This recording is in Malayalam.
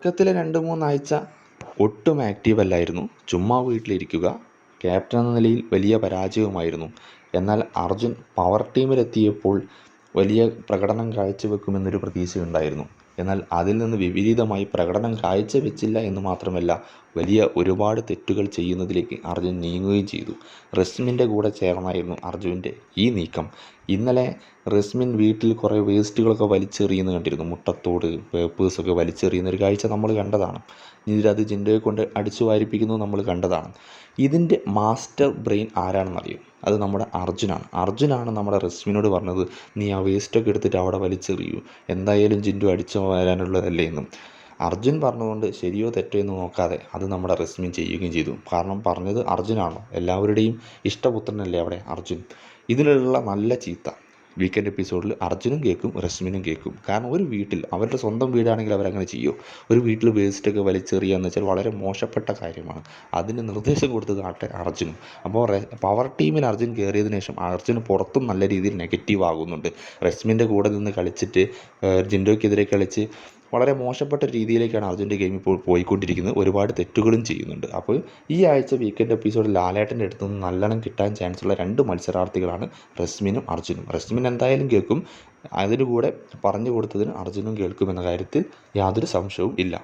തുടക്കത്തിലെ 2-3 ആഴ്ച ഒട്ടും ആക്റ്റീവ് അല്ലായിരുന്നു. ചുമ്മാ വീട്ടിലിരിക്കുക. ക്യാപ്റ്റൻ എന്ന നിലയിൽ വലിയ പരാജയവുമായിരുന്നു. എന്നാൽ അർജുൻ പവർ ടീമിലെത്തിയപ്പോൾ വലിയ പ്രകടനം കാഴ്ചവെക്കുമെന്നൊരു പ്രതീക്ഷയുണ്ടായിരുന്നു. എന്നാൽ അതിൽ നിന്ന് വിപരീതമായി പ്രകടനം കാഴ്ചവെച്ചില്ല എന്ന് മാത്രമല്ല, വലിയ ഒരുപാട് തെറ്റുകൾ ചെയ്യുന്നതിലേക്ക് അർജുൻ നീങ്ങുകയും ചെയ്തു. റസ്മിൻ്റെ കൂടെ ചേർന്നായിരുന്നു അർജുൻ്റെ ഈ നീക്കം. ഇന്നലെ റസ്മിൻ വീട്ടിൽ കുറേ വേസ്റ്റുകളൊക്കെ വലിച്ചെറിയുന്നത് കണ്ടിരുന്നു. മുട്ടത്തോട്, പേപ്പേഴ്സൊക്കെ വലിച്ചെറിയുന്ന ഒരു കാഴ്ച നമ്മൾ കണ്ടതാണ്. ഇതിലത് ജിൻഡോയെ കൊണ്ട് അടിച്ചു വാരിപ്പിക്കുന്നത് നമ്മൾ കണ്ടതാണ്. ഇതിൻ്റെ മാസ്റ്റർ ബ്രെയിൻ ആരാണെന്നറിയും? അത് നമ്മുടെ അർജുനാണ് നമ്മുടെ റസ്മിനോട് പറഞ്ഞത്, നീ ആ വേസ്റ്റൊക്കെ എടുത്തിട്ട് അവിടെ വലിച്ചെറിയൂ, എന്തായാലും ജിൻഡോ അടിച്ചു വരാനുള്ളതല്ലേ എന്നും. അർജുൻ പറഞ്ഞതുകൊണ്ട് ശരിയോ തെറ്റോ എന്ന് നോക്കാതെ അത് നമ്മുടെ റസ്മിൻ ചെയ്യുകയും ചെയ്തു. കാരണം പറഞ്ഞത് അർജുനാണോ? എല്ലാവരുടെയും ഇഷ്ടപുത്രനല്ലേ അവിടെ അർജുൻ. ഇതിലുള്ള നല്ല ചീത്ത വീക്കെൻഡ് എപ്പിസോഡിൽ അർജുനും കേൾക്കും, റസ്മിനും കേൾക്കും. കാരണം ഒരു വീട്ടിൽ, അവരുടെ സ്വന്തം വീടാണെങ്കിൽ അവരങ്ങനെ ചെയ്യുമോ? ഒരു വീട്ടിൽ വേസ്റ്റൊക്കെ വലിച്ചെറിയുക എന്ന് വെച്ചാൽ വളരെ മോശപ്പെട്ട കാര്യമാണ്. അതിന് നിർദ്ദേശം കൊടുത്തത് അർജുനും. അപ്പോൾ പവർ ടീമിൽ അർജുൻ കയറിയതിനു ശേഷം അർജുന് പുറത്തും നല്ല രീതിയിൽ നെഗറ്റീവ് ആകുന്നുണ്ട്. റസ്മിൻ്റെ കൂടെ നിന്ന് കളിച്ചിട്ട് ജിൻഡോയ്ക്കെതിരെ കളിച്ച് വളരെ മോശപ്പെട്ട രീതിയിലേക്കാണ് അർജുൻ്റെ ഗെയിം ഇപ്പോൾ പോയിക്കൊണ്ടിരിക്കുന്നത്. ഒരുപാട് തെറ്റുകളും ചെയ്യുന്നുണ്ട്. അപ്പോൾ ഈ ആഴ്ച വീക്കെൻഡ് എപ്പിസോഡിൽ ലാലേട്ടൻ്റെ അടുത്ത് നിന്ന് നല്ലോണം കിട്ടാൻ ചാൻസുള്ള 2 മത്സരാർത്ഥികളാണ് റസ്മിനും അർജുനും. റസ്മിൻ എന്തായാലും കേൾക്കും. അതിനുകൂടെ പറഞ്ഞു കൊടുത്തതിന് അർജുനും കേൾക്കുമെന്ന കാര്യത്തിൽ യാതൊരു സംശയവും ഇല്ല.